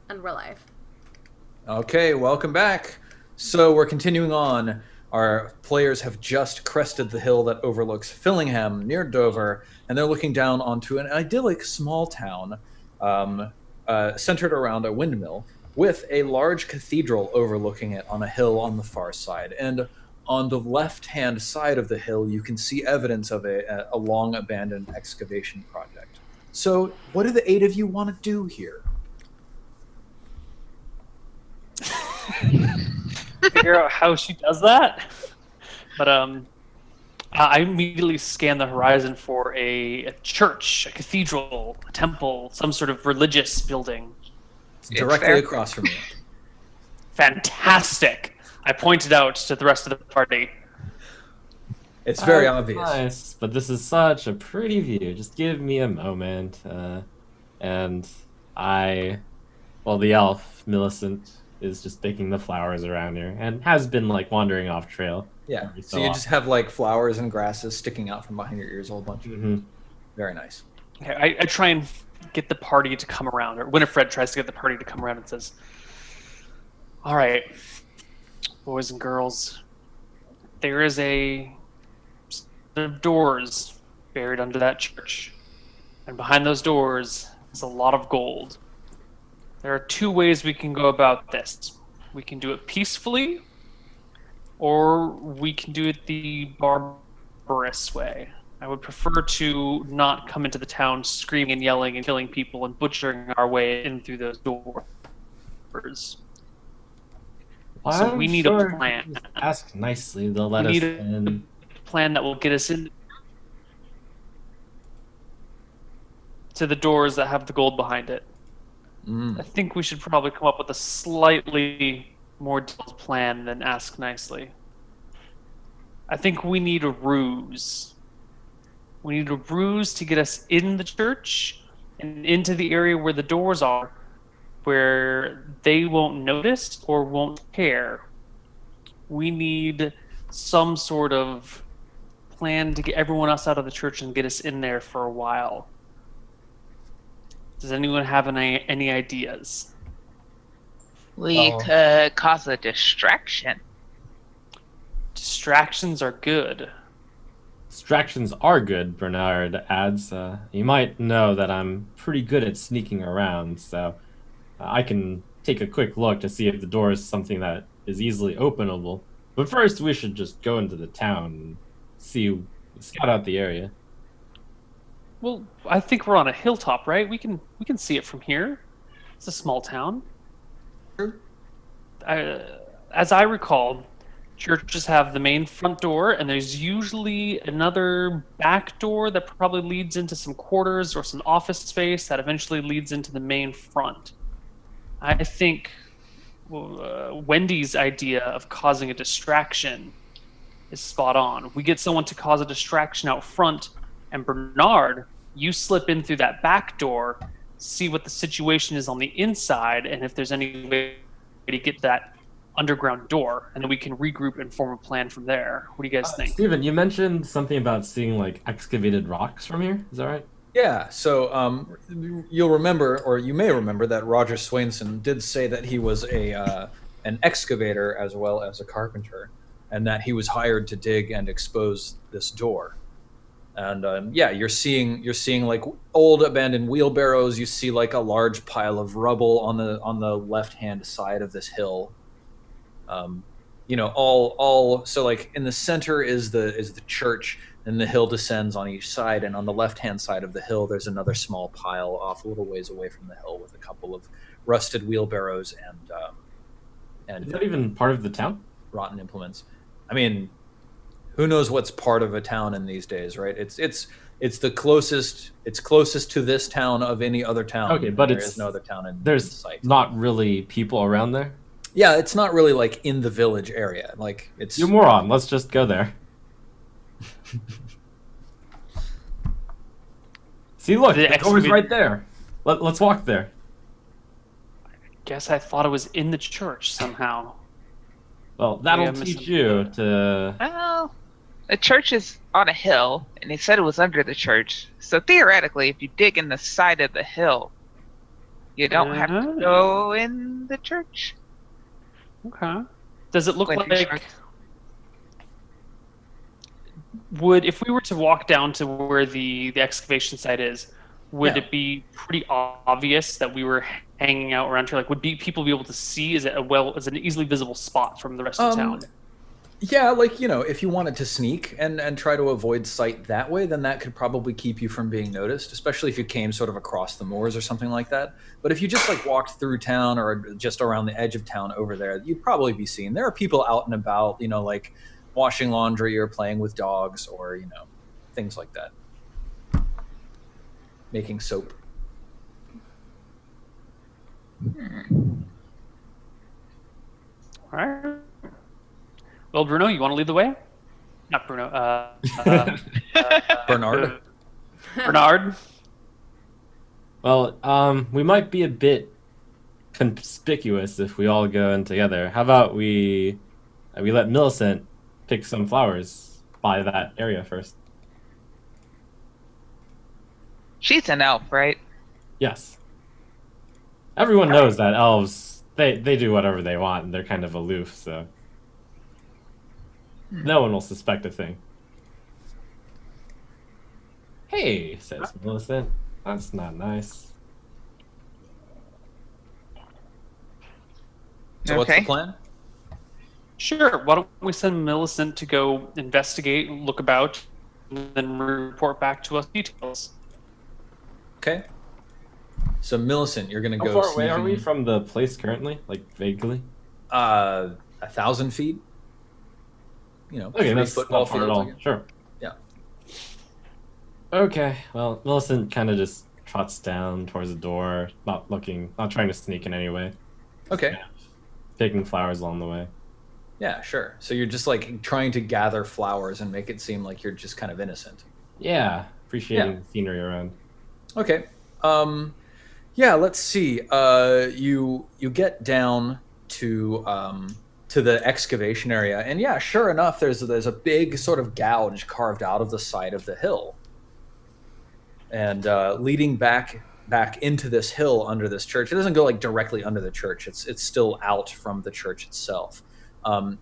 And we're live. Okay, welcome back. So we're continuing on. Our players have just crested the hill that overlooks Fillingham near Dover, and they're looking down onto an idyllic small town um, centered around a windmill with a large cathedral overlooking it on a hill on the far side. And on the left hand side of the hill, you can see evidence of a long abandoned excavation project. So, what do the eight of you want to do here? Figure out how she does that. But I immediately scan the horizon for a church, a cathedral, a temple, some sort of religious building. It's directly across from you. Fantastic! I pointed out to the rest of the party. It's very obvious. Nice, but this is such a pretty view. Just give me a moment. And the elf, Millicent, is just picking the flowers around here and has been, wandering off trail. Yeah, so you just have, flowers and grasses sticking out from behind your ears a whole bunch. Mm-hmm. Very nice. Okay, I try and get the party to come around, or Winifred tries to get the party to come around and says, "All right, boys and girls, there is a set of doors buried under that church, and behind those doors is a lot of gold. There are two ways we can go about this. We can do it peacefully, or we can do it the barbarous way. I would prefer to not come into the town screaming and yelling and killing people and butchering our way in through those doors. So we need a plan. Just ask nicely, they'll let We us need a in. plan that will get us in to the doors that have the gold behind it. I think we should probably come up with a slightly more detailed plan than ask nicely. I think we need a ruse. We need a ruse to get us in the church and into the area where the doors are, where they won't notice or won't care. We need some sort of plan to get everyone else out of the church and get us in there for a while. Does anyone have any ideas? We could cause a distraction. Distractions are good. Distractions are good, Bernard adds. You might know that I'm pretty good at sneaking around, so I can take a quick look to see if the door is something that is easily openable. But first, we should just go into the town and scout out the area. Well, I think we're on a hilltop, right? We can see it from here. It's a small town. As I recall, churches have the main front door, and there's usually another back door that probably leads into some quarters or some office space that eventually leads into the main front. I think Wendy's idea of causing a distraction is spot on. We get someone to cause a distraction out front, and Bernard, you slip in through that back door, see what the situation is on the inside, and if there's any way to get that underground door, and then we can regroup and form a plan from there. What do you guys think? Steven, you mentioned something about seeing excavated rocks from here. Is that right? Yeah, so you'll remember, or you may remember, that Roger Swainson did say that he was an excavator as well as a carpenter, and that he was hired to dig and expose this door. And you're seeing old abandoned wheelbarrows. You see a large pile of rubble on the left hand side of this hill. So in the center is the church, and the hill descends on each side, and on the left hand side of the hill there's another small pile off a little ways away from the hill with a couple of rusted wheelbarrows and Is that even part of the town? rotten implements. I mean, who knows what's part of a town in these days, right? It's the closest to this town of any other town. Okay, but there is no other town in there's sight. not really people around there. Yeah, it's not really in the village area. It's You moron. Let's just go there. See, look, the door's right there. Let's walk there. Guess I thought it was in the church somehow. Well, that'll I'm teach missing- you to. Well, the church is on a hill, and they said it was under the church. So theoretically, if you dig in the side of the hill, You don't have to go in the church. Okay. Does it look With your like shorts. if we were to walk down to where the excavation site is, would Yeah. it be pretty obvious that we were hanging out around here? Like, would people be able to see? Is it is it an easily visible spot from the rest of town? Yeah, like, if you wanted to sneak and try to avoid sight that way, then that could probably keep you from being noticed, especially if you came sort of across the moors or something like that. But if you just like walked through town or just around the edge of town over there, you'd probably be seen. There are people out and about, like washing laundry or playing with dogs or, things like that. Making soap. All right. Well, Bruno, you want to lead the way? Not Bruno. Bernard. Bernard. Well, we might be a bit conspicuous if we all go in together. How about we let Millicent pick some flowers by that area first? She's an elf, right? Yes. Everyone knows that elves they do whatever they want and they're kind of aloof, so no one will suspect a thing. Hey, says Millicent. That's not nice. So what's the Okay. plan? Sure. Why don't we send Millicent to go investigate, look about, and then report back to us details? Okay. So Millicent, you're gonna How go far away are we sneaking, from the place currently? Like vaguely? 1,000 feet. Okay, 3 that's football not far at fields, I all. guess. Sure. Yeah. Okay, well, Millicent kind of just trots down towards the door, not trying to sneak in any way, Okay. picking flowers along the way. Yeah, sure. So you're just like trying to gather flowers and make it seem like you're just kind of innocent. Yeah, appreciating Yeah. the scenery around. Okay. Yeah, let's see. You get down to the excavation area, and yeah, sure enough, there's a big sort of gouge carved out of the side of the hill, and leading back into this hill under this church. It doesn't go like directly under the church. It's still out from the church itself.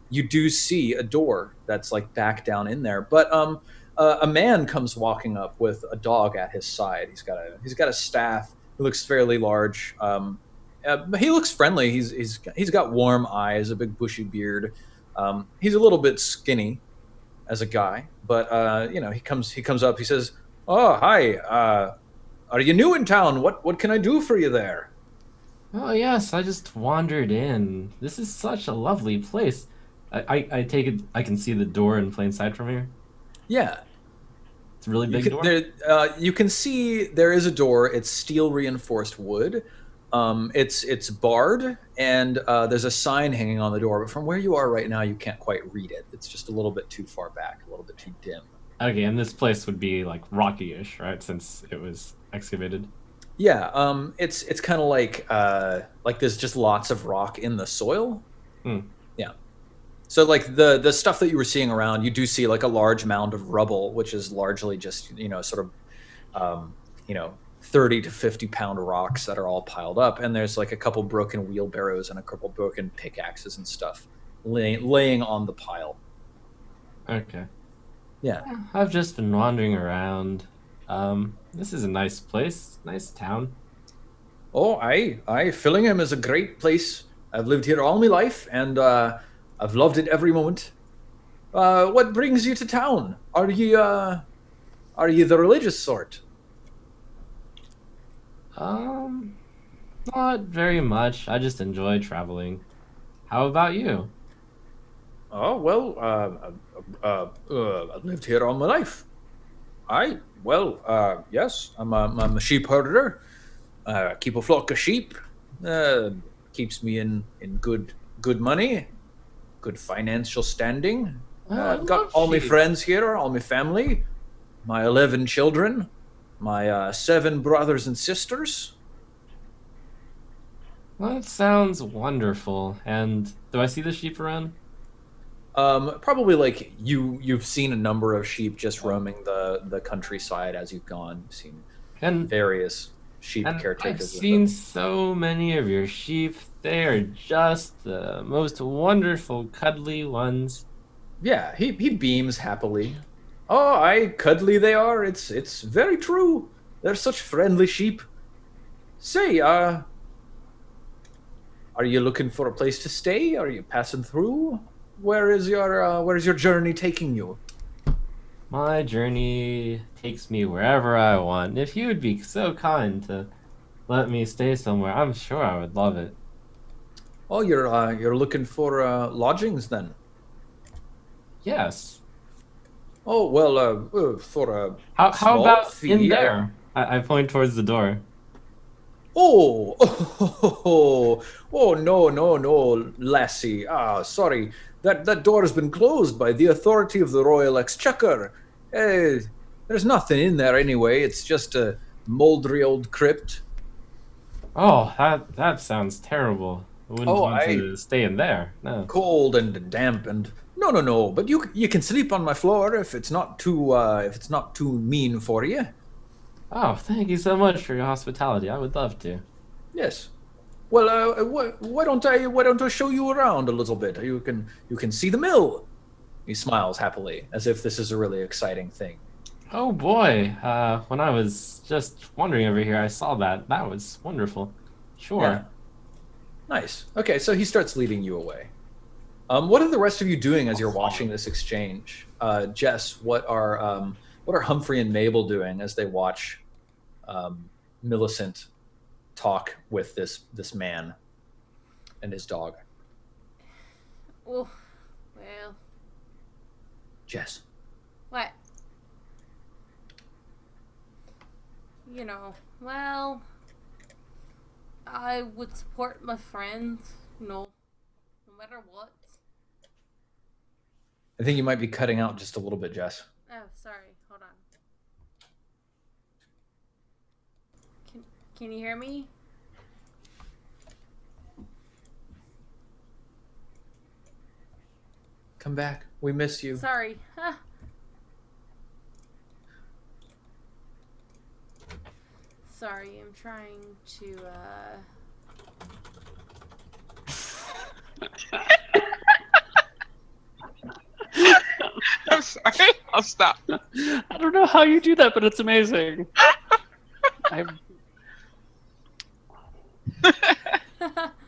You do see a door that's like back down in there, but a man comes walking up with a dog at his side. He's got a staff. He looks fairly large. He looks friendly. He's got warm eyes, a big bushy beard. He's a little bit skinny as a guy, but he comes up. He says, "Oh, hi. Are you new in town? What can I do for you there?" Oh yes, I just wandered in. This is such a lovely place. I take it I can see the door in plain sight from here. Yeah, It's a really big door. you can see there is a door. It's steel reinforced wood. It's barred, and there's a sign hanging on the door. But from where you are right now, you can't quite read it. It's just a little bit too far back, a little bit too dim. Okay, and this place would be like rocky-ish, right? Since it was excavated. Yeah, it's kind of like there's just lots of rock in the soil. Hmm. Yeah. So like the stuff that you were seeing around, you do see like a large mound of rubble, which is largely just sort of 30 to 50 pound rocks that are all piled up, and there's like a couple broken wheelbarrows and a couple broken pickaxes and stuff laying on the pile. Okay. Yeah. I've just been wandering around. This is a nice place, nice town. Oh, aye. Fillingham is a great place. I've lived here all my life, and I've loved it every moment. What brings you to town? Are you the religious sort? Not very much. I just enjoy traveling. How about you? Oh, well, I've lived here all my life. Yes, I'm a sheep herder. Keep a flock of sheep. Keeps me in good money, good financial standing. I I've got love all my sheep. friends here, all my family, my 11 children, my 7 brothers and sisters. Well, that sounds wonderful. And do I see the sheep around? Probably like you've seen a number of sheep just roaming the countryside as you've gone. You've seen And various sheep And caretakers. I've with seen them. so many of your sheep. They are just the most wonderful, cuddly ones. Yeah, he beams happily. Oh, I cuddly they are. It's very true. They're such friendly sheep. Say, are you looking for a place to stay? Are you passing through? Where is your journey taking you? My journey takes me wherever I want. If you would be so kind to let me stay somewhere, I'm sure I would love it. Oh, you're looking for lodgings then. Yes. Oh well, for a How small about in fee. there? I point towards the door. Oh, oh, no, no, no, lassie. Sorry. That door has been closed by the authority of the Royal Exchequer. Eh, there's nothing in there anyway. It's just a mouldy old crypt. Oh, that sounds terrible. I wouldn't Oh, want to stay in there. No. cold and damp and no. But you can sleep on my floor if it's not too mean for you. Oh, thank you so much for your hospitality. I would love to. Yes. Well, why don't I show you around a little bit? You can see the mill. He smiles happily, as if this is a really exciting thing. Oh boy, when I was just wandering over here, I saw that. That was wonderful. Sure. Yeah. Nice. Okay, so he starts leading you away. What are the rest of you doing as you're watching this exchange? Jess, what are Humphrey and Mabel doing as they watch Millicent talk with this man and his dog? Oh, well, Jess. what? Well, I would support my friends, no matter what. I think you might be cutting out just a little bit, Jess. Oh, sorry, hold on. Can you hear me? Come back. We miss you. Sorry. Sorry, I'm trying to, I'm sorry. I'll stop. I don't know how you do that, but it's amazing. I'm,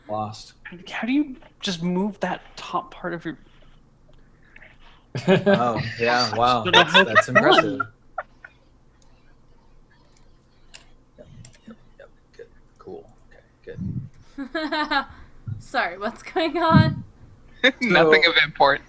Lost. how do you just move that top part of your? Oh, yeah. Wow. Don't know how That's it's done. impressive. Yep. Good. Cool. Okay. Good. Sorry, what's going on? Nothing of import.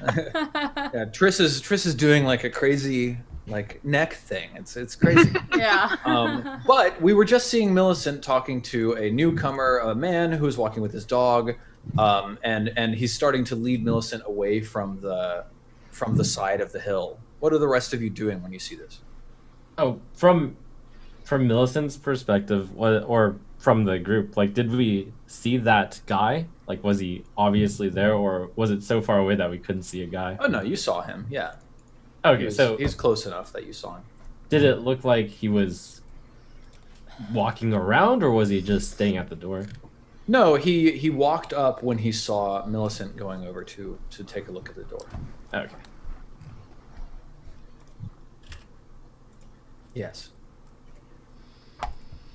Yeah. Triss is doing like a crazy neck thing. It's crazy. Yeah. But we were just seeing Millicent talking to a newcomer, a man who's walking with his dog, and he's starting to lead Millicent away from the side of the hill. What are the rest of you doing when you see this? Oh, from Millicent's perspective, or from the group, like, did we see that guy? Like, was he obviously there, or was it so far away that we couldn't see a guy? Oh no, you saw him. Yeah. Okay, so he's close enough that you saw him. did it look like he was walking around, or was he just staying at the door? No, he walked up when he saw Millicent going over to take a look at the door. Okay. Yes.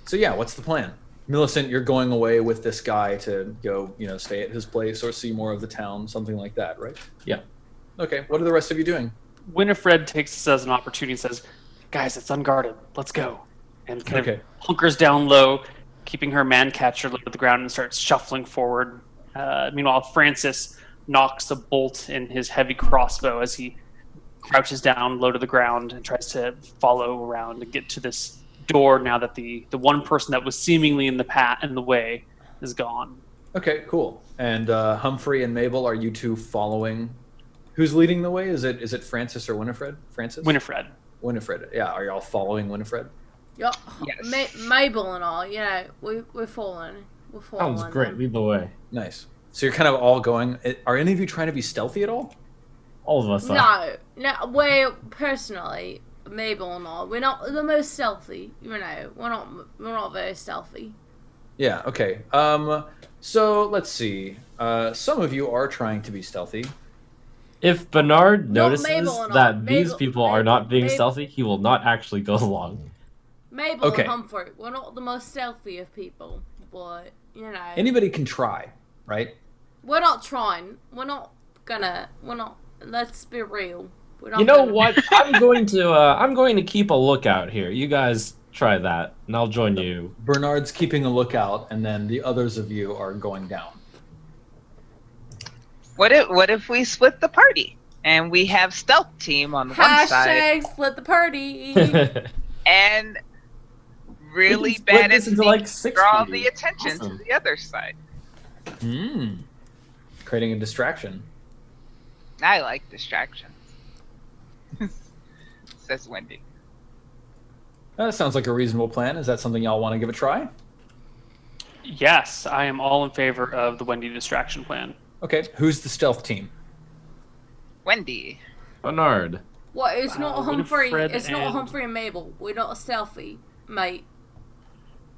So yeah, what's the plan? Millicent, you're going away with this guy to go, stay at his place or see more of the town, something like that, right? Yeah. Okay, what are the rest of you doing? Winifred takes this as an opportunity and says, "Guys, it's unguarded. Let's go." And kind Okay. of hunkers down low, keeping her man catcher low to the ground and starts shuffling forward. Meanwhile, Francis knocks a bolt in his heavy crossbow as he crouches down low to the ground and tries to follow around and get to this door now that the one person that was seemingly in the way is gone. Okay, cool. And Humphrey and Mabel, are you two following? Who's leading the way? Is it Francis or Winifred? Francis? Winifred. Winifred. Yeah, are y'all following Winifred? Yup. Yes. Mabel and all, yeah, we're following. We're following. Sounds great. Lead the way. Nice. So you're kind of all going. Are any of you trying to be stealthy at all? All of us are. No, well, personally, Mabel and all. We're not the most stealthy. You know, we're not very stealthy. Yeah. Okay. So let's see. Some of you are trying to be stealthy. If Bernard Not notices Mabel and all. that these Mabel- people are Mabel- not being Mabel- stealthy, he will not actually go along. Mabel Okay. and Humphrey. We're not the most stealthy of people, but you know. Anybody can try, right? We're not trying. We're not. Let's be real. We're not You know gonna- what? I'm going to keep a lookout here. You guys try that, and I'll join you. Bernard's keeping a lookout, and then the others of you are going down. What if we split the party and we have stealth team on one side Hashtag split the party. and really We can split bad this at into, sneak like, 6 draw parties. the attention Awesome. to the other side. Creating a distraction. I like distractions. Says Wendy. That sounds like a reasonable plan. Is that something y'all want to give a try? Yes, I am all in favor of the Wendy distraction plan. Okay. Who's the stealth team? Wendy. Bernard. What? It's not Humphrey. Winifred It's not and- Humphrey and Mabel. We're not stealthy, mate.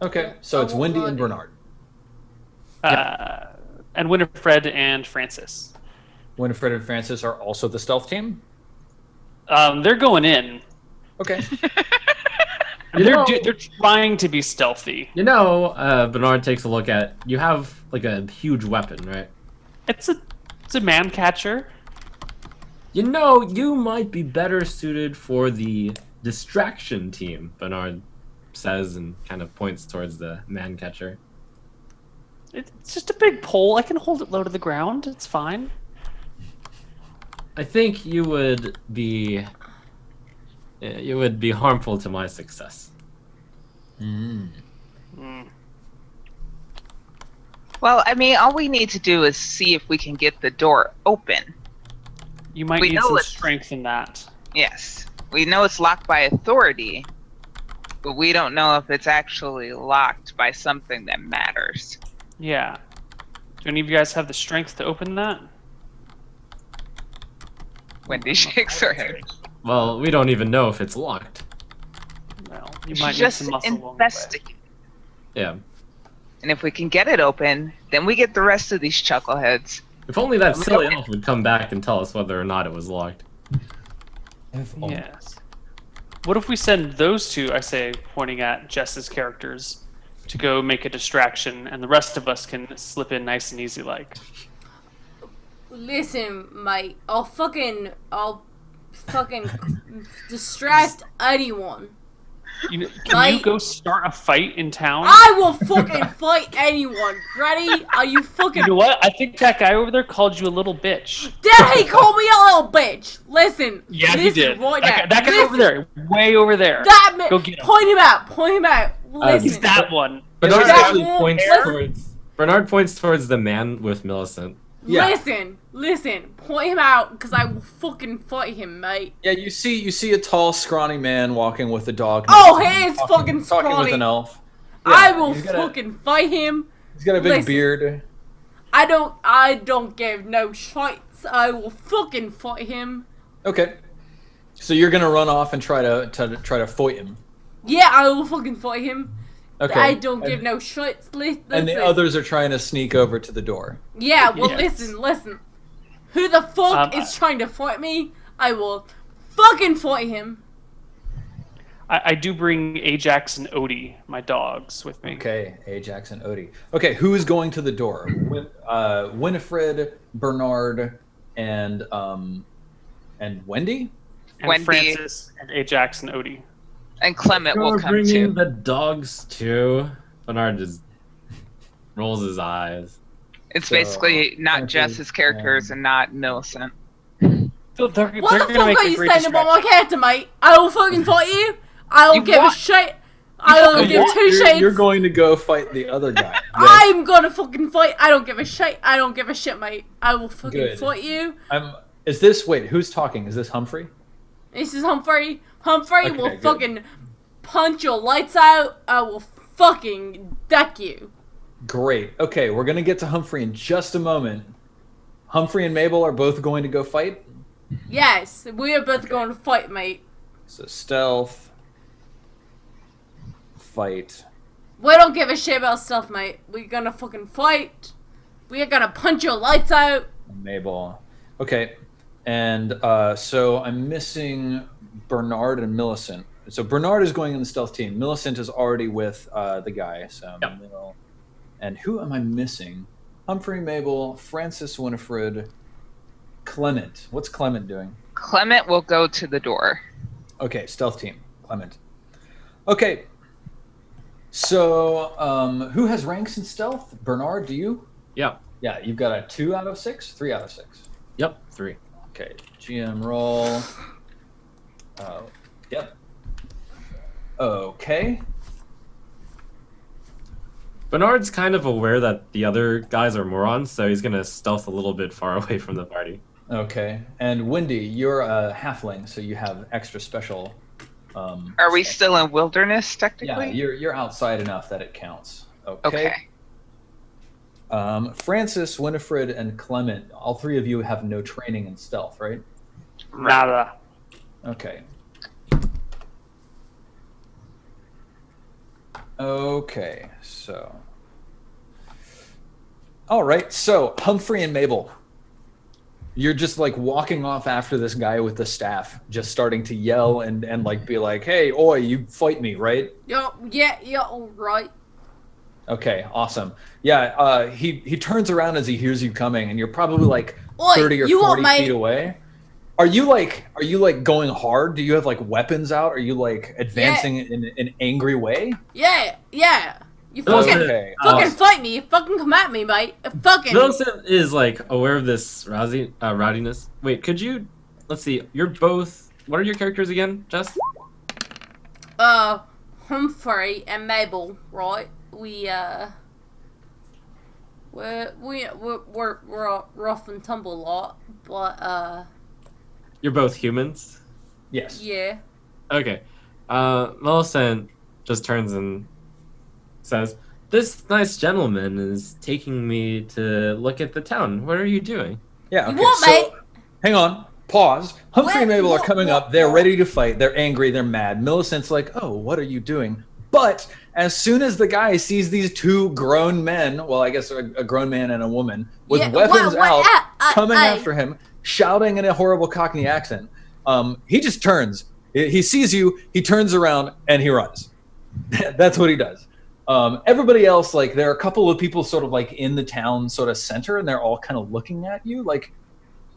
Okay. So it's Wendy and Bernard. And Winifred and Francis. Winifred and Francis are also the stealth team? They're going in. Okay. They're trying to be stealthy. You know, Bernard takes a look at. You have like a huge weapon, right? It's a man catcher. You know, you might be better suited for the distraction team. Bernard says and kind of points towards the man catcher. It's just a big pole. I can hold it low to the ground. It's fine. I think you would be harmful to my success. Well, I mean, all we need to do is see if we can get the door open. You might We need know some it's- strength in that. Yes. We know it's locked by authority, but we don't know if it's actually locked by something that matters. Yeah. Do any of you guys have the strength to open that? Wendy shakes her head. Well, we don't even know if it's locked. Well, you We might should need just some muscle along the way. investigate. Yeah. And if we can get it open, then we get the rest of these chuckleheads. If only that We silly don't- elf would come back and tell us whether or not it was locked. Yes. What if we send those two, I say, pointing at Jess's characters, to go make a distraction, and the rest of us can slip in nice and easy like? Listen, mate. I'll fucking distract anyone. Can Like- you go start a fight in town? I will fucking fight anyone. Ready? Are you fucking? You know what? I think that guy over there called you a little bitch. Did he call me a little bitch? Listen. Yeah, he listen did. Right That now. guy Listen. over there, way over there. That man. Go get him. Point him out. Point him out. He's Listen. that one. Bernard that actually one- points listen. towards. Bernard points towards the man with Millicent. Yeah. Listen. Point him out, because I will fucking fight him, mate. Yeah, you see a tall, scrawny man walking with a dog. Oh, next to him, he is fucking talking with scrawny. an elf. I will he's got fucking fight him. He's got a big Listen. beard. I don't give no shites. I will fucking fight him. Okay. So you're gonna run off and try to fight him. Yeah, I will fucking fight him. Okay. I don't give no shits. Listen. And the others are trying to sneak over to the door. Yeah, well, Yes. listen. Who the fuck is trying to fight me? I will fucking fight him. I do bring Ajax and Odie, my dogs, with me. Okay, Ajax and Odie. Okay, who is going to the door? Winifred, Bernard, and Wendy? And Wendy. Francis and Ajax and Odie. And Clement will You're come bringing too. the dogs too. Bernard just rolls his eyes. It's So, basically not Francis, Jess's characters and not Millicent. So they're What the gonna fuck make are a you great saying about my distraction. character, mate? I will fucking fight you. I don't You give a what? shit. I don't give two shits. You're going to go fight the other guy. Yes. I'm gonna fucking fight. I don't give a shit. I don't give a shit, mate. I will fucking Good. fight you. Is this wait? Who's talking? Is this Humphrey? This is Humphrey. Humphrey Okay, will good. fucking punch your lights out. I will fucking deck you. Great. Okay, we're gonna get to Humphrey in just a moment. Humphrey and Mabel are both going to go fight. Yes, we are both going to fight, mate. So stealth, fight. We don't give a shit about stealth, mate. We're gonna fucking fight. We're gonna punch your lights out. Mabel. Okay. And so I'm missing Bernard and Millicent. So Bernard is going in the stealth team. Millicent is already with the guy. So Yep. And who am I missing? Humphrey, Mabel, Francis, Winifred, Clement. What's Clement doing? Clement will go to the door. Okay, stealth team. Clement. Okay. So who has ranks in stealth? Bernard, do you? Yep. Yeah, you've got a 2 out of 6? 3 out of 6. Yep. 3. Okay, GM roll. Yep. Okay. Bernard's kind of aware that the other guys are morons, so he's gonna stealth a little bit far away from the party. Okay. And Wendy, you're a halfling, so you have extra special. Are we still in wilderness, technically? Yeah, you're outside enough that it counts. Okay. Francis, Winifred, and Clement, all 3 of you have no training in stealth, right? Nada. Okay. Okay, so. All right, so Humphrey and Mabel. You're just like walking off after this guy with the staff, just starting to yell and like be like, hey, oi, you fight me, right? Yeah, all right. Okay, awesome. Yeah, he turns around as he hears you coming, and you're probably like Oi, 30 or you 40 want feet away. Are you like going hard? Do you have like weapons out? Are you like advancing in an angry way? Yeah. You Millicent, fucking Okay. fucking fight me. You fucking come at me, mate. Fucking. Millicent is like aware of this rowdiness. Wait, could you? Let's see. You're both. What are your characters again, Jess? Humphrey and Mabel, right? We're rough and tumble a lot, but You're both humans. Yes. yeah. Okay. Millicent just turns and says, "This nice gentleman is taking me to look at the town. What are you doing?" Yeah. You Okay. what, So, mate? hang on. Pause. Humphrey and What? Mabel are What? coming What? up. They're What? ready to fight. They're angry. They're mad. Millicent's like, "Oh, what are you doing?" But as soon as the guy sees these 2 grown men, well, I guess a grown man and a woman with Yeah, weapons what- out, coming I- after him, shouting in a horrible Cockney accent, he just turns. He sees you. He turns around and he runs. That's what he does. Everybody else, like, there are a couple of people sort of like in the town sort of center, and they're all kind of looking at you. Like,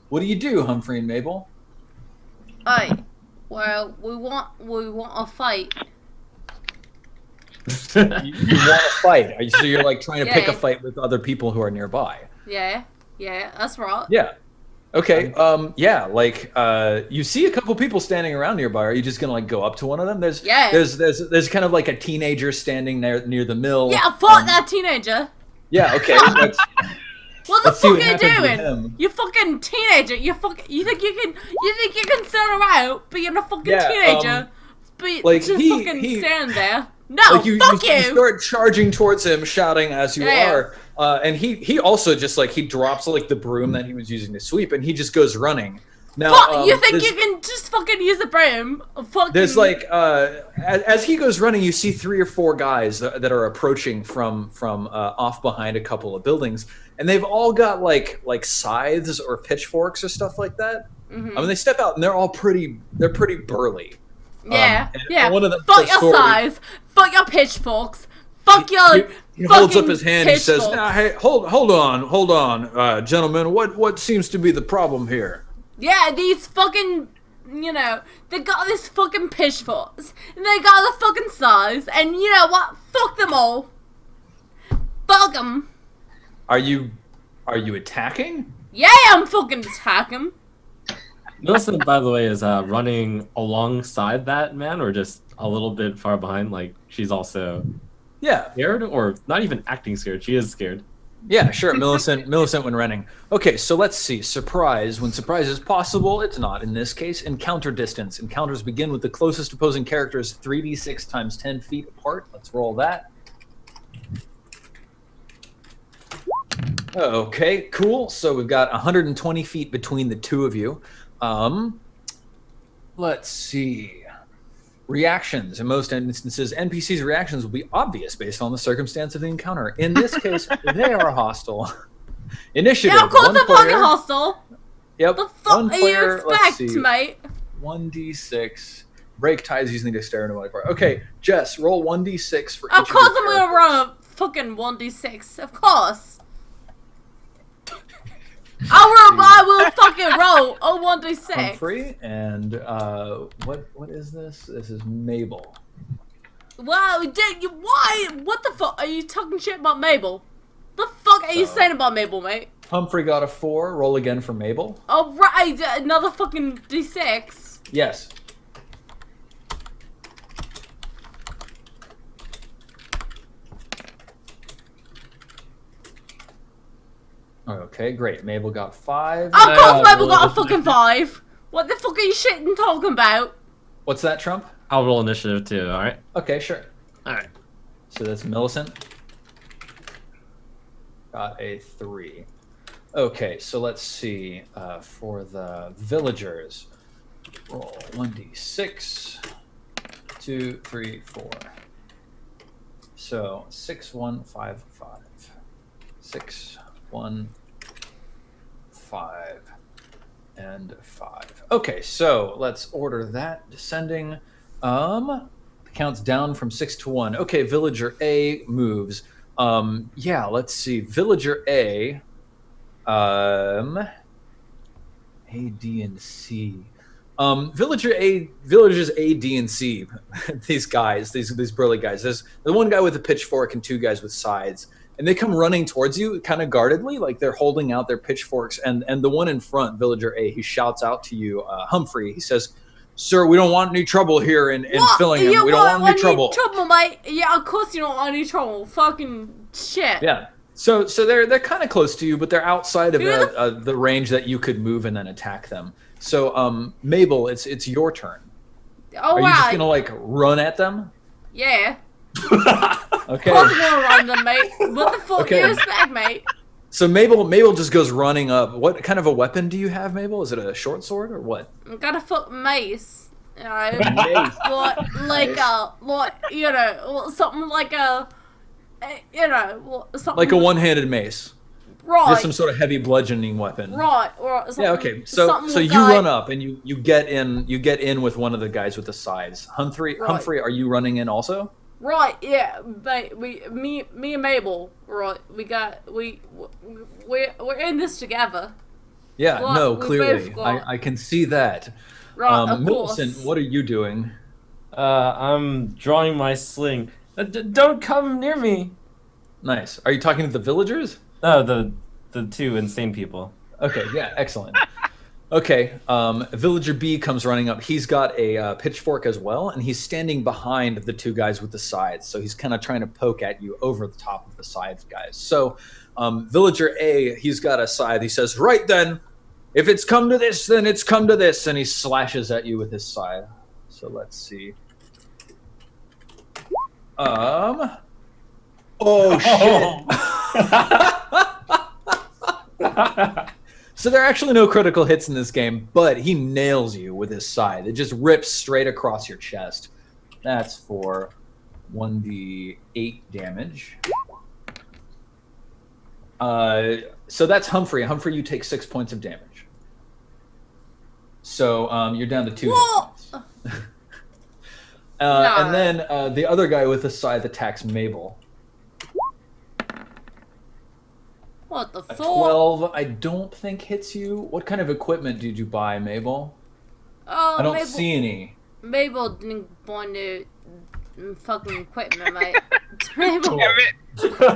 what do you do, Humphrey and Mabel? Well, we want a fight. You want to fight? So you're like trying to pick a Yeah. fight with other people who are nearby. Yeah, that's right. Yeah. Okay. Yeah. Like, you see a couple people standing around nearby. Are you just gonna like go up to one of them? There's kind of like a teenager standing there near the mill. Yeah, fuck that teenager. Yeah. Okay. Let's What the see fuck what are you happens with doing? him. You fucking teenager. You think you can stand around being a fucking Yeah, teenager? like, Just he- fucking he- stand there. No, like you fuck you. start charging towards him, shouting as you Yeah. are, and he also just like he drops like the broom that he was using to sweep, and he just goes running. Now, Fuck, you think there's- you can just fucking use a broom? Fucking. There's like as he goes running, you see 3 or 4 guys that are approaching from off behind a couple of buildings, and they've all got like scythes or pitchforks or stuff like that. Mhm. I mean, they step out and they're pretty burly. Yeah, and yeah. one of them Fuck says your sorry. size. Fuck your pitchforks. Fuck your. He holds up fucking his hand. He says, pitchforks. "Now, hey, hold on, gentlemen. What seems to be the problem here?" Yeah, these fucking, they got this fucking pitchforks, and they got the fucking size, and you know what? Fuck them all. Fuck them. Are you attacking? Yeah, I'm fucking attacking. Millicent, by the way, is running alongside that man, or just a little bit far behind. Like she's also Yeah. scared, or not even acting scared. She is scared. Yeah, sure. Millicent when running. Okay, so let's see. Surprise. When surprise is possible, it's not in this case. Encounter distance. Encounters begin with the closest opposing characters 3d6 times 10 feet apart. Let's roll that. Okay, cool. So we've got 120 feet between the 2 of you. Let's see. reactions. In most instances, NPCs' reactions will be obvious based on the circumstance of the encounter. In this case, they are hostile. Initiative. Yeah, of course one they're player. fucking hostile. Yep. The one fuck do you player, let's expect, see, mate? 1d6. Break ties using the dexterity modifier. Okay, Jess, roll 1d6 for each Of course of your I'm gonna characters. roll a fucking 1d6. Of course. I will fucking roll a 1d6. Humphrey and what is this? This is Mabel. Wow, why? What the fuck? Are you talking shit about Mabel? The fuck are you saying about Mabel, mate? Humphrey got a 4. Roll again for Mabel. Oh, right, another fucking d6. Yes. Okay, great. Mabel got 5. Of course Mabel got a fucking 5. What the fuck are you shitting talking about? What's that, Trump? I'll roll initiative too. All right. Okay, sure. All right. So that's Millicent. Got a 3. Okay, so let's see. For the villagers, roll 1d6. 2, 3, 4. So 6, 1, 5, 5. 6, 1, 5, and 5. Okay, so let's order that descending. Counts down from 6 to 1. Okay, villager A moves. Yeah, let's see. Villager A, A, D, and C. Villagers A, D, and C. These guys, these burly guys. There's the one guy with a pitchfork and 2 guys with scythes, and they come running towards you, kind of guardedly, like they're holding out their pitchforks. And the one in front, Villager A, he shouts out to you, Humphrey. He says, "Sir, we don't want any trouble here in Fillingham. We don't want any trouble." Trouble, mate. Yeah, of course you don't want any trouble. Fucking shit. Yeah. So they're kind of close to you, but they're outside of the range that you could move and then attack them. So, Mabel, it's your turn. All Are right. you just gonna like run at them? Yeah. Okay. Of course I'm gonna run them, mate. What the fuck Okay. you expect, mate? So Mabel just goes running up. What kind of a weapon do you have, Mabel? Is it a short sword or what? I got a fucking mace. You know, Mace. something like a, something Like a one-handed mace. right, Just some sort of heavy bludgeoning weapon. right, or something. Yeah. Okay. So something you like- run up and you get in with one of the guys with the scythes. Right. Humphrey, are you running in also? Right, yeah, but me and Mabel, right, we're in this together. Yeah. Well, no, we clearly, both got- I can see that. Right, of course. Millicent, what are you doing? I'm drawing my sling. Don't come near me. Nice. Are you talking to the villagers? No, the 2 insane people. Okay, yeah, excellent. Okay, Villager B comes running up. He's got a pitchfork as well, and he's standing behind the 2 guys with the scythes. So he's kind of trying to poke at you over the top of the scythe guys. So Villager A, he's got a scythe. He says, "Right then, if it's come to this, then it's come to this." And he slashes at you with his scythe. So let's see. Oh, shit. So there are actually no critical hits in this game, but he nails you with his scythe. It just rips straight across your chest. That's for 1d8 damage. So that's Humphrey. Humphrey, you take 6 points of damage. So you're down to 2 hit Whoa! points. And then the other guy with the scythe attacks Mabel. What the A fuck? 12, I don't think hits you. What kind of equipment did you buy, Mabel? Oh, I don't see any. Mabel didn't buy new fucking equipment, mate. Mabel. Damn it.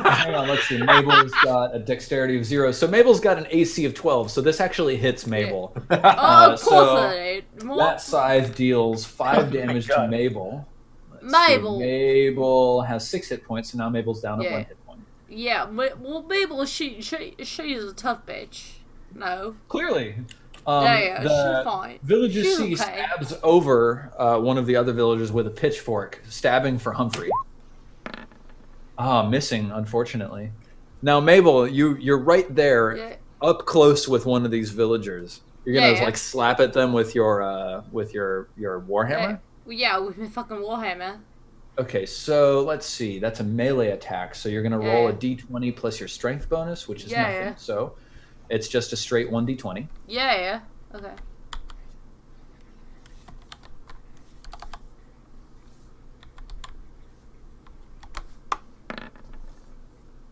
Hang on, let's see. Mabel's got a dexterity of 0. So Mabel's got an AC of 12, so this actually hits Mabel. Oh, of course so I did. That What? scythe deals 5 damage to God. Mabel. Let's see. Mabel. Mabel has 6 hit points, so now Mabel's down to Yeah. 1 hit point. Yeah, well, Mabel, she's a tough bitch. No. Clearly. Yeah, the she's fine. Villager She's C okay. stabs over one of the other villagers with a pitchfork, stabbing for Humphrey. Missing, unfortunately. Now, Mabel, you're right there, Yeah. up close with one of these villagers. You're gonna Yeah. like slap at them with your warhammer. Well, yeah, with my fucking warhammer. Okay, so let's see. That's a melee attack. So you're gonna roll a Yeah. d20 plus your strength bonus, which is Yeah, nothing. yeah. So it's just a straight 1d20. Yeah. Okay.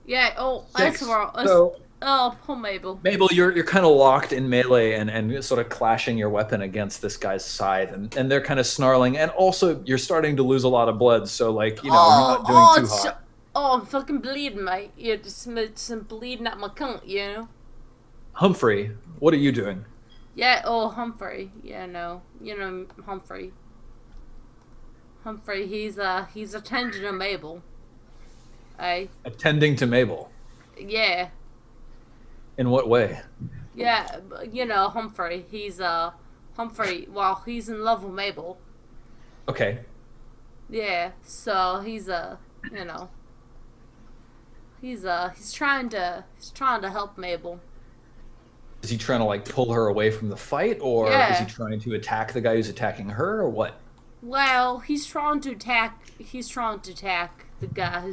Yeah. Oh, Six. that's wrong. So Oh, poor Mabel. Mabel, you're kind of locked in melee and sort of clashing your weapon against this guy's side, and they're kind of snarling, and also you're starting to lose a lot of blood, so like you're not doing too hot. Oh, I'm fucking bleeding, mate. Yeah, just some bleeding at my cunt, you know. Humphrey, what are you doing? Yeah. Oh, Humphrey. Yeah, no. You know Humphrey. Humphrey, he's attending to Mabel. Hey. Attending to Mabel. Yeah. In what way? Yeah, you know Humphrey. Humphrey. Well, he's in love with Mabel. Okay. Yeah. So he's you know. He's trying to help Mabel. Is he trying to like pull her away from the fight, or Yeah. is he trying to attack the guy who's attacking her, or what? Well, he's trying to attack the guy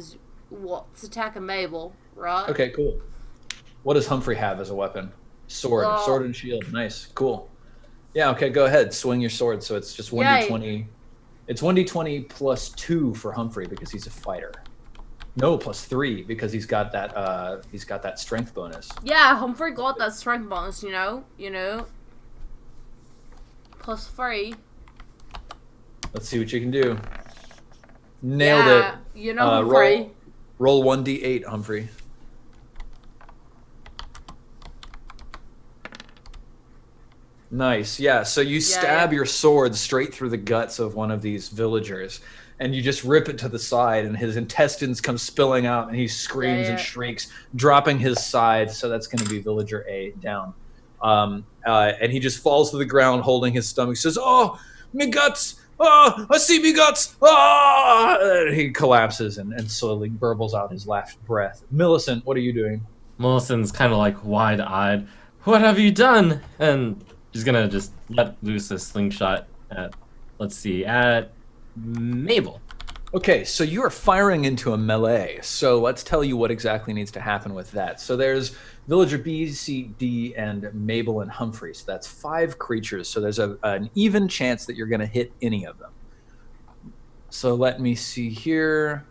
what's attacking Mabel, right? Okay, cool. What does Humphrey have as a weapon? Sword. Well- Sword and shield. Nice. Cool. Yeah, okay, go ahead. Swing your sword. So it's just 1d20. It's 1d20 plus 2 for Humphrey because he's a fighter. No, plus 3 because he's got that strength bonus. Yeah, Humphrey got that strength bonus, you know. Plus 3. Let's see what you can do. Nailed Yeah, it. you know Humphrey. Roll 1d8, Humphrey. Nice. Yeah. So you stab your sword straight through the guts of one of these villagers, and you just rip it to the side, and his intestines come spilling out, and he screams and shrieks, dropping his side. So that's going to be villager A down. And he just falls to the ground, holding his stomach. Says, "Oh, me guts! Oh, I see me guts! Ah!" And he collapses and slowly burbles out his last breath. Millicent, what are you doing? Millicent's kind of like wide-eyed. What have you done? And she's gonna just let loose a slingshot at, let's see, at Mabel. Okay, so you are firing into a melee. So let's tell you what exactly needs to happen with that. So there's villager B, C, D, and Mabel and Humphrey. So that's 5 creatures. So there's an even chance that you're going to hit any of them. So let me see here.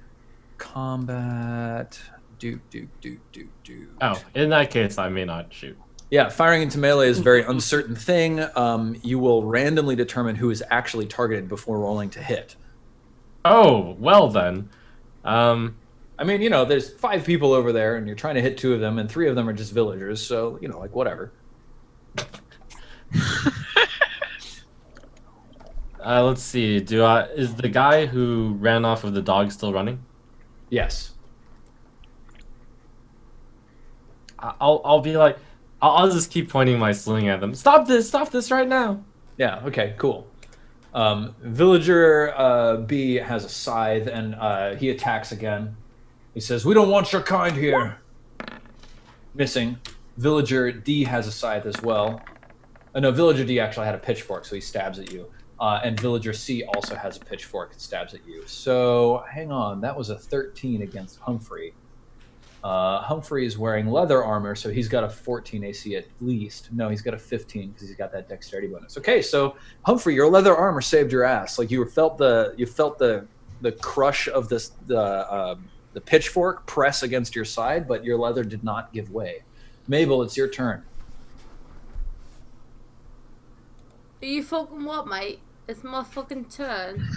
Combat. Do. Oh, in that case, I may not shoot. Yeah, firing into melee is a very uncertain thing. You will randomly determine who is actually targeted before rolling to hit. Oh, well then. I mean, there's 5 people over there, and you're trying to hit 2 of them, and 3 of them are just villagers, so, like, whatever. Let's see. Is the guy who ran off with the dog still running? Yes. I'll be like, I'll just keep pointing my sling at them. Stop this right now. Yeah, okay, cool. Villager B has a scythe, and he attacks again. He says, "We don't want your kind here." Missing. Villager D has a scythe as well. No, Villager D actually had a pitchfork, so he stabs at you. And Villager C also has a pitchfork and stabs at you. So, hang on, that was a 13 against Humphrey. Humphrey is wearing leather armor, so he's got a 14 AC at least. No, he's got a 15 because he's got that dexterity bonus. Okay, so Humphrey, your leather armor saved your ass. Like you felt the crush of the pitchfork press against your side, but your leather did not give way. Mabel, it's your turn. Are you fucking what, mate? It's my fucking turn.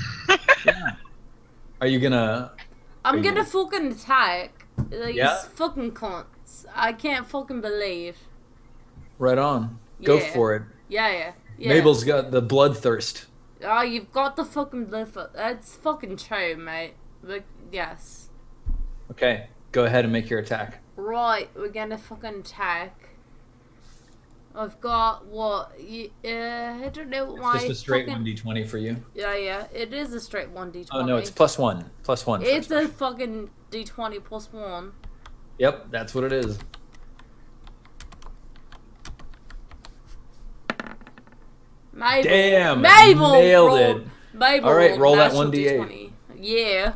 Yeah. Are you gonna? I'm gonna fucking attack. These Yeah? fucking cunts. I can't fucking believe. Right on. Go Yeah. for it. Yeah. Mabel's got the bloodthirst. Oh, you've got the fucking liver. That's fucking true, mate. But yes. Okay, go ahead and make your attack. Right, we're gonna fucking attack. I've got what? I don't know what my. Just a straight fucking... 1d20 for you. Yeah. It is a straight 1d20. Oh no, it's +1. +1. It's a fucking d20 plus 1. Yep, that's what it is. Mabel. Damn! Mabel! Nailed it. Mabel. All right, roll that natural 1d8. D20. Yeah.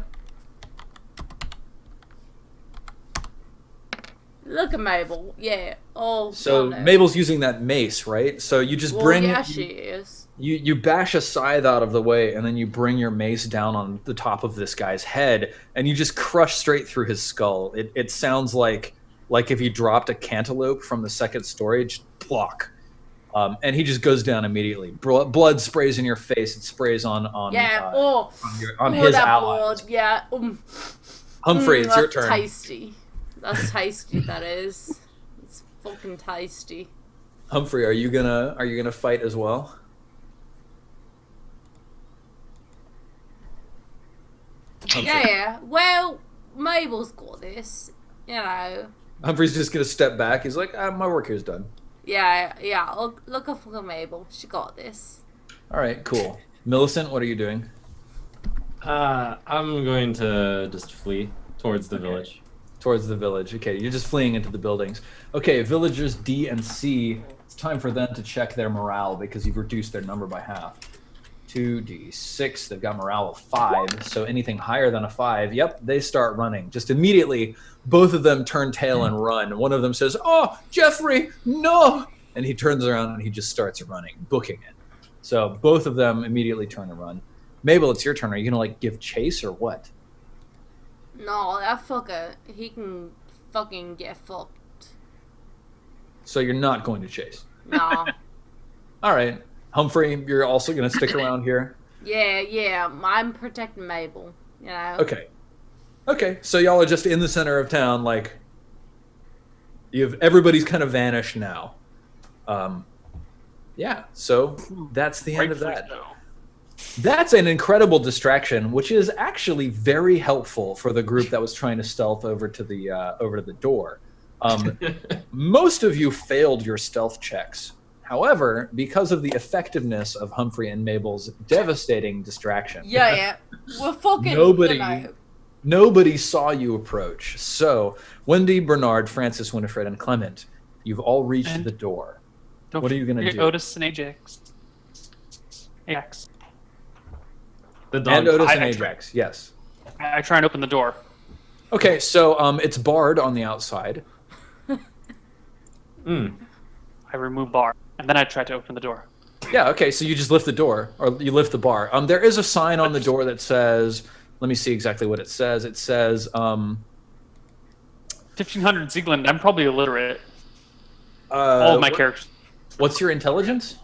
Look at Mabel. Yeah. Oh. So no. Mabel's using that mace, right? So you just Well, bring yeah, she is. you bash a scythe out of the way, and then you bring your mace down on the top of this guy's head, and you just crush straight through his skull. It sounds like if you dropped a cantaloupe from the second story, just block. And he just goes down immediately. Blood sprays in your face. It sprays on Yeah. on his that allies. blood. Yeah. Humphrey, it's your That's turn. tasty. That's tasty. That is. It's fucking tasty. Humphrey, are you gonna fight as well? Humphrey. Yeah. Well, Mabel's got this. You know. Humphrey's just gonna step back. He's like, my work here's done. Yeah. Look at fucking Mabel. She got this. All right, cool. Millicent, what are you doing? I'm going to just flee towards the village. Towards the village. Okay, you're just fleeing into the buildings. Okay, villagers D and C, it's time for them to check their morale because you've reduced their number by half. 2d6, they've got morale of 5, so anything higher than a 5, yep, they start running. Just immediately, both of them turn tail and run. One of them says, "Oh, Jeffrey, no!" And he turns around and he just starts running, booking it. So both of them immediately turn and run. Mabel, it's your turn. Are you going to, give chase or what? No, that fucker. He can fucking get fucked. So you're not going to chase. Nah. All right. Humphrey, you're also going to stick around here? Yeah. I'm protecting Mabel. You know. Okay. So y'all are just in the center of town, everybody's kind of vanished now. Yeah, so that's the end of that. That's an incredible distraction, which is actually very helpful for the group that was trying to stealth over to the door. Most of you failed your stealth checks. However, because of the effectiveness of Humphrey and Mabel's devastating distraction, Yeah. We're fucking. nobody saw you approach. So, Wendy, Bernard, Francis, Winifred, and Clement, you've all reached the door. What are you going to do? Otis and Ajax. The dog. And Otis and Ajax, yes. I try and open the door. Okay, so it's barred on the outside. I remove bar, and then I try to open the door. Yeah, okay, so you just lift the door, or you lift the bar. There is a sign on the door that says, let me see exactly what it says. It says, 1500 Zealand, I'm probably illiterate. All of my characters. What's your intelligence?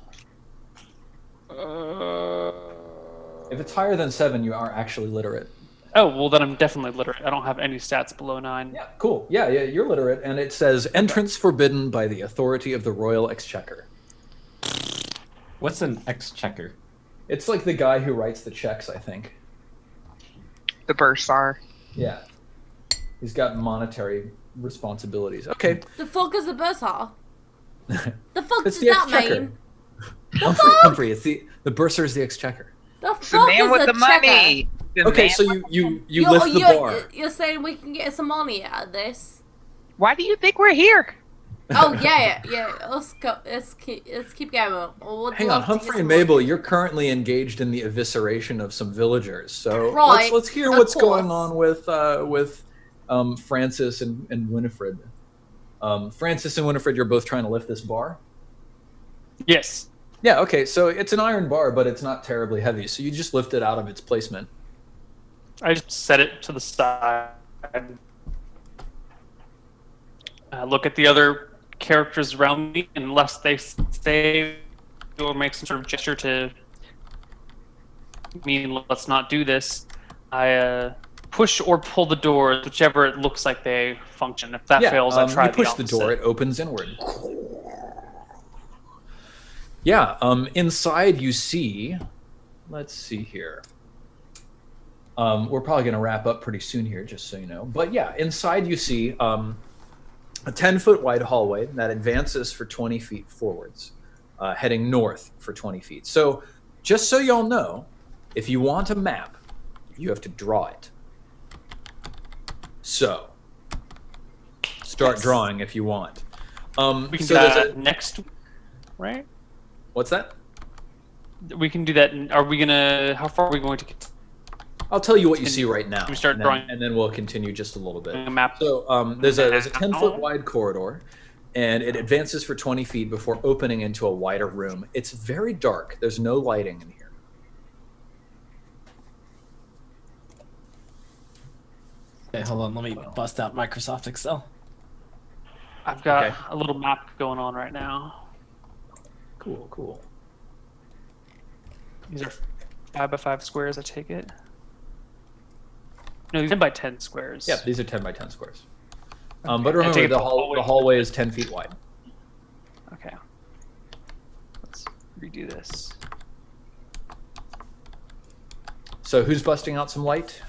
If it's higher than 7, you are actually literate. Oh, well then I'm definitely literate. I don't have any stats below 9. Yeah, cool. Yeah, you're literate, and it says, entrance forbidden by the authority of the Royal Exchequer. What's an exchequer? It's like the guy who writes the checks, I think. The bursar. Yeah. He's got monetary responsibilities. Okay. The fuck is the bursar? The fuck It's does the that exchequer. mean? Humphrey, it's the bursar is the exchequer. The The fuck man is with a the money. checker? The Okay, man so with- you lift the bar. You're saying we can get some money out of this? Why do you think we're here? Oh yeah. Let's go. Let's keep going. Hang on, Humphrey and Mabel, you're currently engaged in the evisceration of some villagers. So Right, let's hear of what's course. going on with Francis and Winifred. Francis and Winifred, you're both trying to lift this bar? Yes. Yeah, okay, so it's an iron bar, but it's not terribly heavy, so you just lift it out of its placement. I just set it to the side. Look at the other characters around me, unless they say or make some sort of gesture to mean let's not do this. I push or pull the doors, whichever it looks like they function. If that fails, I try you push the the door, it opens inward. Yeah, inside you see, let's see here. We're probably going to wrap up pretty soon here, just so you know. But yeah, inside you see a 10-foot wide hallway that advances for 20 feet forwards, heading north for 20 feet. So just so y'all know, if you want a map, you have to draw it. So start drawing if you want. We can so do there's that next, right? What's that? We can do that. Are we gonna? How far are we going to get? I'll tell you what you see right now. We start and drawing and then we'll continue just a little bit. a map. So there's a 10-foot wide corridor, and it advances for 20 feet before opening into a wider room. It's very dark. There's no lighting in here. Okay, hold on. Let me bust out Microsoft Excel. I've got Okay. a little map going on right now. Cool. These are 5x5 squares. I take it. No, these are 10x10 squares. Yeah, these are 10 by 10 squares. Okay. But I remember, take it the hallway. hallway is 10 feet wide. Okay. Let's redo this. So who's busting out some light?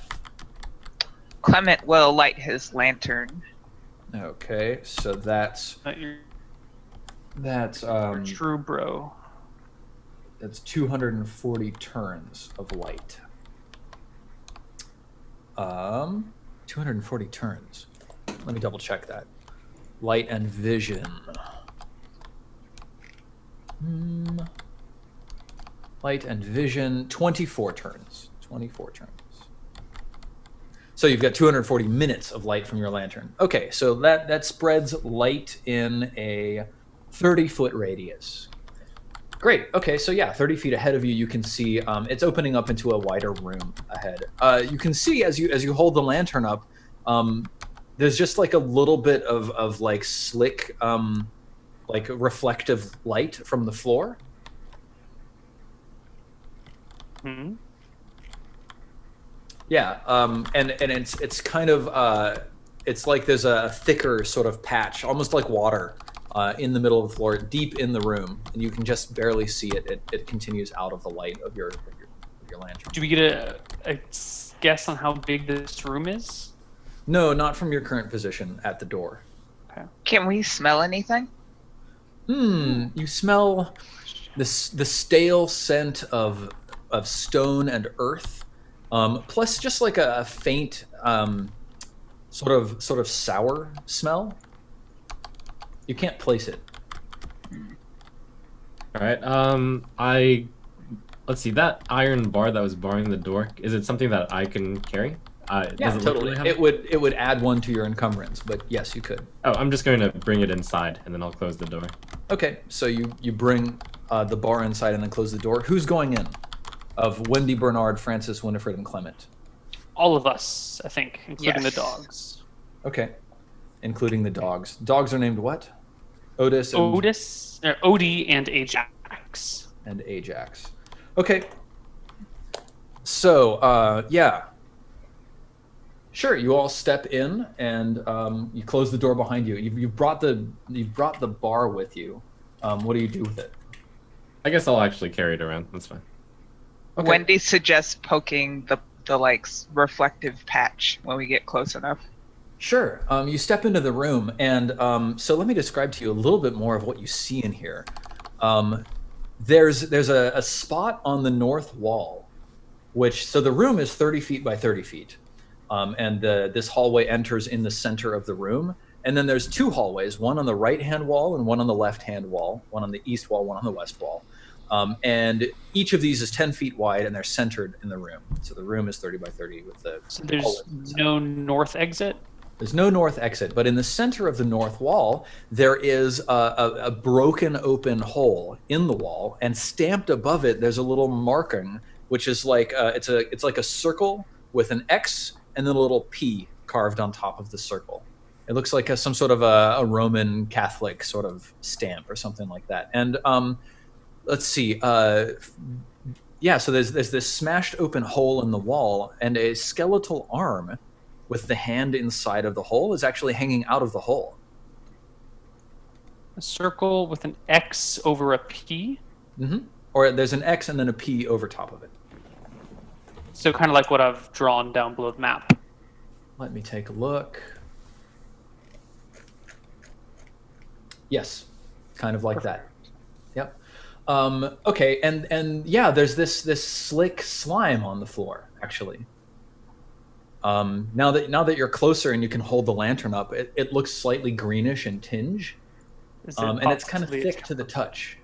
Clement will light his lantern. Okay, so that's You're um, true, bro. that's 240 turns of light. 240 turns. Let me double check that. Light and vision. Light and vision, 24 turns. 24 turns. So you've got 240 minutes of light from your lantern. Okay, so that spreads light in a 30-foot radius. Great. Okay, so yeah, 30 feet ahead of you, you can see it's opening up into a wider room ahead. You can see as you hold the lantern up, there's just like a little bit of like slick, like reflective light from the floor. Hmm. Yeah, and it's kind of it's like there's a thicker sort of patch, almost like water, in the middle of the floor, deep in the room, and you can just barely see it. It continues out of the light of your lantern. Do we get a guess on how big this room is? No, not from your current position at the door. Can we smell anything? You smell the stale scent of stone and earth, plus just like a faint sort of sour smell. You can't place it. All right. Let's see, that iron bar that was barring the door. Is it something that I can carry? Yeah, does it look totally. really heavy? It would add one to your encumbrance, but yes, you could. Oh, I'm just going to bring it inside and then I'll close the door. Okay, so you bring the bar inside and then close the door. Who's going in? Of Wendy, Bernard, Francis, Winifred, and Clement. All of us, I think, including the Yes. dogs. Okay, including the dogs. Dogs are named what? Otis and Odie and Ajax. Ajax. Okay. So, yeah. Sure, you all step in and you close the door behind you. You've brought the bar with you. What do you do with it? I guess I'll actually carry it around. That's fine. Okay. Wendy suggests poking the like reflective patch when we get close enough. Sure. You step into the room, and so let me describe to you a little bit more of what you see in here. There's a spot on the north wall, so the room is 30 feet by 30 feet, and this hallway enters in the center of the room. And then there's two hallways, one on the right-hand wall and one on the left-hand wall, one on the east wall, one on the west wall. And each of these is 10 feet wide, and they're centered in the room. So the room is 30 by 30 with the. So there's no north exit? There's no north exit, but in the center of the north wall, there is a broken open hole in the wall, and stamped above it, there's a little marking, which is like it's like a circle with an X and then a little P carved on top of the circle. It looks like some sort of a Roman Catholic sort of stamp or something like that. And let's see. Yeah, so there's this smashed open hole in the wall, and a skeletal arm with the hand inside of the hole is actually hanging out of the hole. A circle with an X over a P? Mm-hmm. Or there's an X and then a P over top of it. So kind of like what I've drawn down below the map. Let me take a look. Yes, kind of like that. Yep. Okay, and yeah, there's this slick slime on the floor, actually. Now that you're closer and you can hold the lantern up, it looks slightly greenish in tinge, and it's kind of thick to the touch.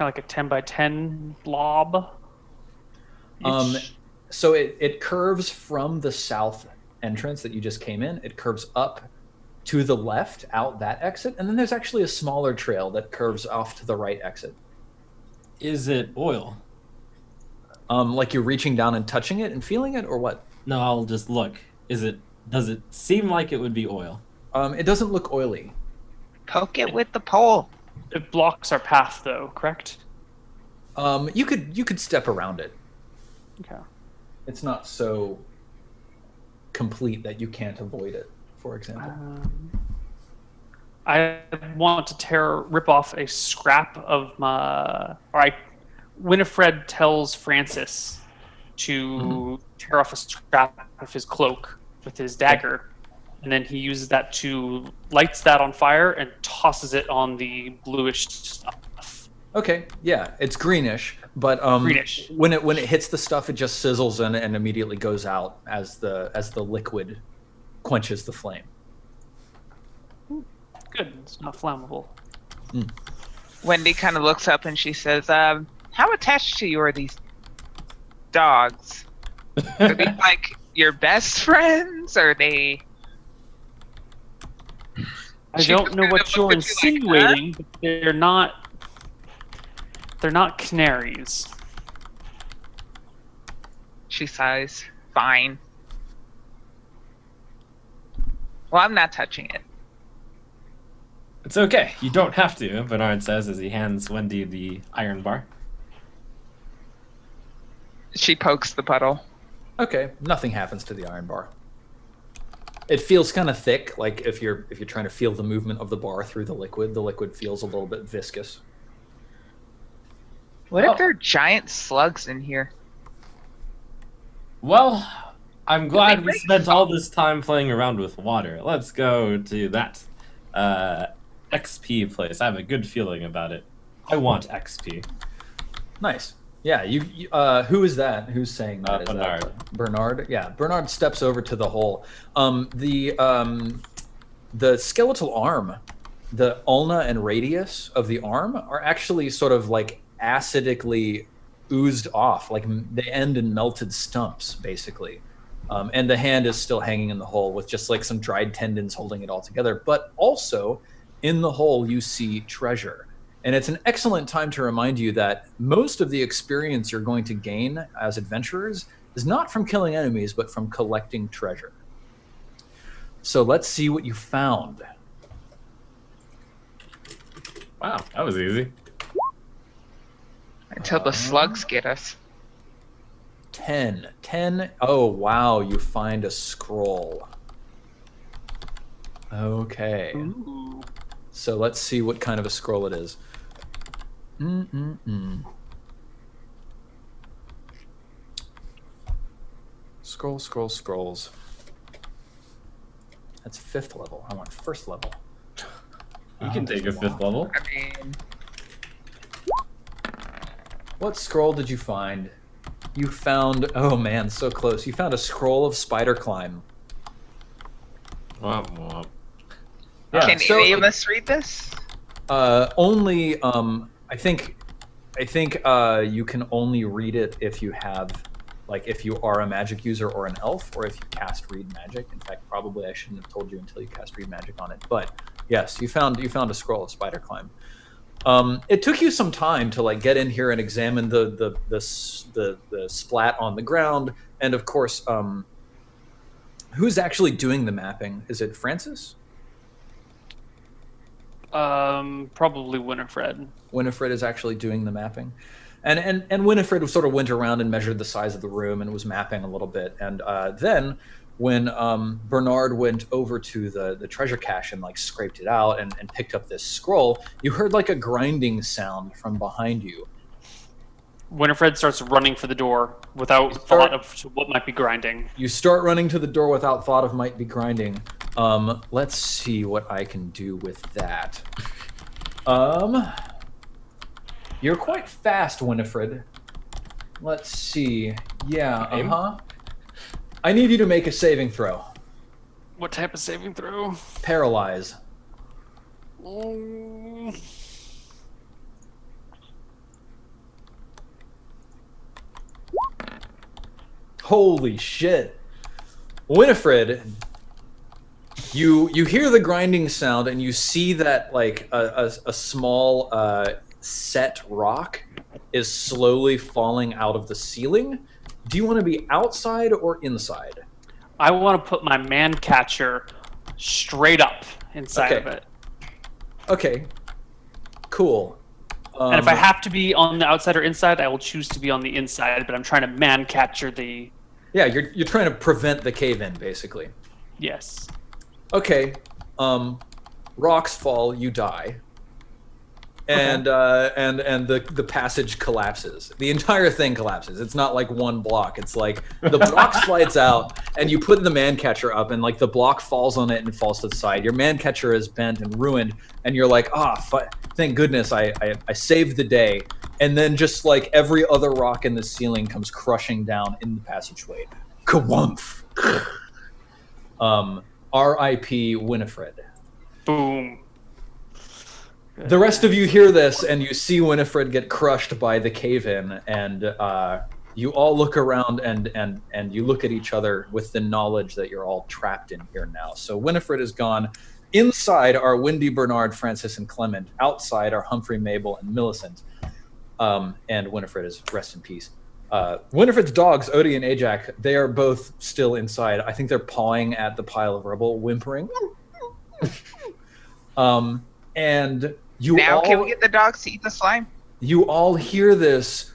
Kind of like a 10 by 10 blob. Each. So it curves from the south entrance that you just came in. It curves up to the left out that exit, and then there's actually a smaller trail that curves off to the right exit. Is it oil? Like you're reaching down and touching it and feeling it, or what? No, I'll just look. Does it seem like it would be oil? It doesn't look oily. Poke it with the pole. It blocks our path, though, correct? You could step around it. Okay. It's not so complete that you can't avoid it, for example. I want to rip off a scrap of my... Winifred tells Francis to tear off a scrap of his cloak with his dagger, and then he uses that lights that on fire and tosses it on the bluish stuff. Okay, yeah, it's greenish, but Greenish. when it hits the stuff, it just sizzles and immediately goes out as the liquid quenches the flame. Good, it's not flammable. Wendy kind of looks up and she says, how attached to you are these dogs? Are they like your best friends? Are they... I don't know what you're insinuating, but they're not canaries. She sighs. Fine. Well, I'm not touching it. It's okay. You don't have to, Bernard says as he hands Wendy the iron bar. She pokes the puddle. Okay, nothing happens to the iron bar. It feels kind of thick, like if you're trying to feel the movement of the bar through the liquid feels a little bit viscous. What if there are giant slugs in here? Well, I'm glad we spent all this time playing around with water. Let's go to that XP place. I have a good feeling about it. I want XP. Nice. Yeah, you who is that? Who's saying that? Is Bernard. That Bernard? Yeah, Bernard steps over to the hole. The skeletal arm, the ulna and radius of the arm are actually sort of like acidically oozed off, like they end in melted stumps, basically. And the hand is still hanging in the hole with just like some dried tendons holding it all together. But also, in the hole, you see treasure. And it's an excellent time to remind you that most of the experience you're going to gain as adventurers is not from killing enemies, but from collecting treasure. So let's see what you found. Wow, that was easy. Until the slugs get us. 10. Oh, wow, you find a scroll. Okay. Ooh. So let's see what kind of a scroll it is. Scrolls. That's 5th level. I want 1st level. You can take a 5th level. I mean, What scroll did you find? You found, oh man, so close. You found a scroll of spider climb. Womp womp. Yeah, can so- any of us read this? Only, I think you can only read it if you have, like, if you are a magic user or an elf, or if you cast read magic. In fact, probably I shouldn't have told you until you cast read magic on it. But yes, you found a scroll of spider climb. It took you some time to like get in here and examine the splat on the ground, and of course, who's actually doing the mapping? Is it Francis? Probably Winifred. Winifred is actually doing the mapping, and Winifred sort of went around and measured the size of the room and was mapping a little bit, and then when Bernard went over to the treasure cache and like scraped it out and picked up this scroll, you heard like a grinding sound from behind you. Winifred starts running for the door without thought of what might be grinding. You start running to the door without thought of might be grinding. Let's see what I can do with that. You're quite fast, Winifred. Let's see. Yeah, I need you to make a saving throw. What type of saving throw? Paralyze. Holy shit. Winifred, you hear the grinding sound and you see that like a small set rock is slowly falling out of the ceiling. Do you want to be outside or inside? I want to put my man catcher straight up inside of it. Okay. Cool. And if I have to be on the outside or inside, I will choose to be on the inside, but I'm trying to man capture the... Yeah, you're trying to prevent the cave-in, basically. Yes. Okay. Rocks fall, you die. And and the passage collapses. The entire thing collapses. It's not like one block. It's like the block slides out, and you put the man catcher up, and like the block falls on it and falls to the side. Your man catcher is bent and ruined, and you're like, thank goodness I saved the day. And then just like every other rock in the ceiling comes crushing down in the passageway. Kawumph. R.I.P. Winifred. Boom. The rest of you hear this, and you see Winifred get crushed by the cave-in, and you all look around and you look at each other with the knowledge that you're all trapped in here now. So Winifred is gone. Inside are Wendy, Bernard, Francis, and Clement. Outside are Humphrey, Mabel, and Millicent. And Winifred is rest in peace. Winifred's dogs, Odie and Ajax, they are both still inside. I think they're pawing at the pile of rubble, whimpering. And you now all, can we get the dogs to eat the slime? You all hear this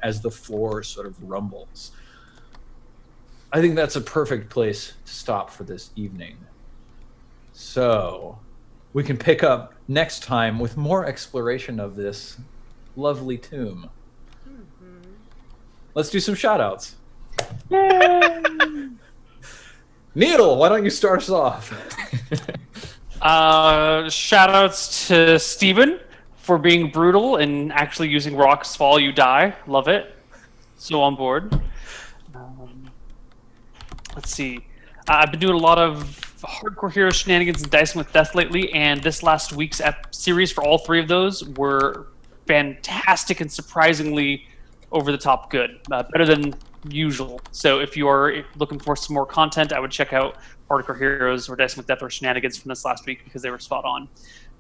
as the floor sort of rumbles. I think that's a perfect place to stop for this evening. So we can pick up next time with more exploration of this lovely tomb. Mm-hmm. Let's do some shout-outs. Neil, why don't you start us off? Shout outs to Steven for being brutal and actually using rocks fall, you die. Love it. So on board. Let's see. I've been doing a lot of Hardcore Hero shenanigans and Dicing with Death lately, and this last week's series for all three of those were fantastic and surprisingly over the top good. Better than usual. So if you are looking for some more content, I would check out Hardcore Heroes or Dicing with Death or Shenanigans from this last week because they were spot on.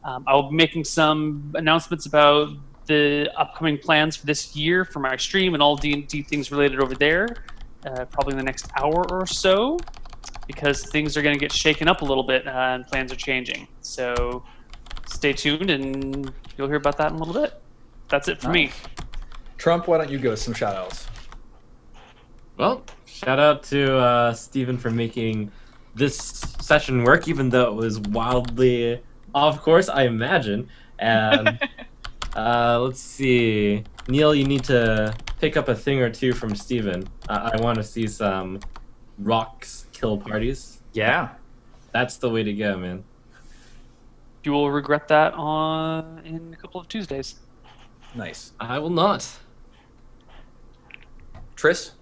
I'll be making some announcements about the upcoming plans for this year for my stream and all D&D things related over there, probably in the next hour or so, because things are going to get shaken up a little bit and plans are changing. So stay tuned and you'll hear about that in a little bit. That's it for me. Trump, why don't you give us some shout-outs? Well, shout out to Steven for making this session work, even though it was wildly off course, I imagine. And let's see. Neil, you need to pick up a thing or two from Steven. I want to see some rocks kill parties. Yeah. That's the way to go, man. You will regret that in a couple of Tuesdays. Nice. I will not. Tris,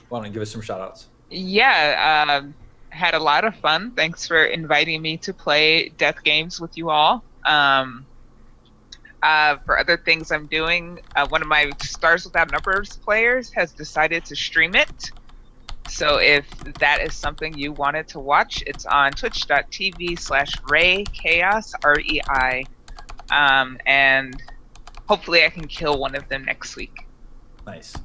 why don't you give us some shout-outs? Yeah, had a lot of fun. Thanks for inviting me to play Death Games with you all. For other things I'm doing, one of my Stars Without Numbers players has decided to stream it. So if that is something you wanted to watch, it's on twitch.tv/ReiChaos, REI. And hopefully I can kill one of them next week. Nice.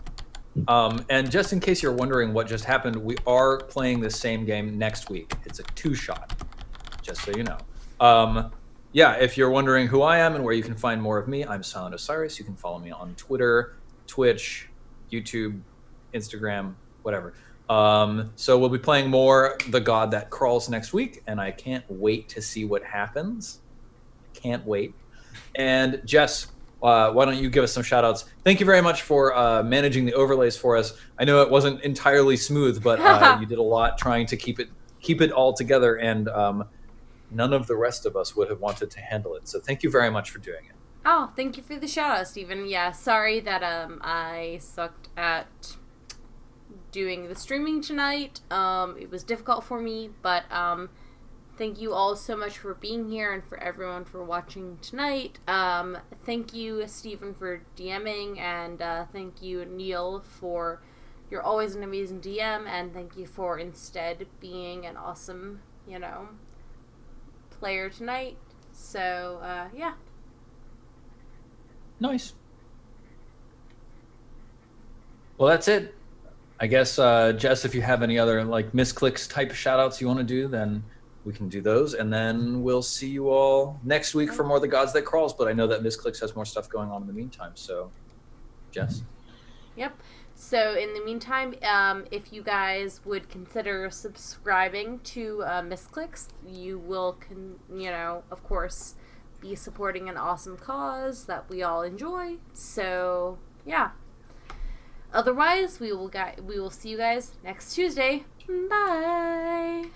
And just in case you're wondering what just happened, we are playing the same game next week. It's a 2-shot, just so you know. Yeah, if you're wondering who I am and where you can find more of me, I'm Silent Osiris. You can follow me on Twitter, Twitch, YouTube, Instagram, whatever. So we'll be playing more The God That Crawls next week, and I can't wait to see what happens. Can't wait. And Jess, why don't you give us some shout-outs? Thank you very much for managing the overlays for us. I know it wasn't entirely smooth, but you did a lot trying to keep it all together, and none of the rest of us would have wanted to handle it. So thank you very much for doing it. Oh, thank you for the shout-out, Stephen. Yeah, sorry that I sucked at doing the streaming tonight. It was difficult for me, but Thank you all so much for being here and for everyone for watching tonight. Thank you, Stephen, for DMing, and thank you, Neil, for you're always an amazing DM, and thank you for instead being an awesome, player tonight. So, yeah. Nice. Well, that's it. I guess, Jess, if you have any other Misscliks type shout outs you want to do, then we can do those. And then we'll see you all next week for more The Gods That Crawls. But I know that Misscliks has more stuff going on in the meantime. So, Jess? Yep. So in the meantime, if you guys would consider subscribing to Misscliks, you will, of course, be supporting an awesome cause that we all enjoy. So, yeah. Otherwise, we will see you guys next Tuesday. Bye.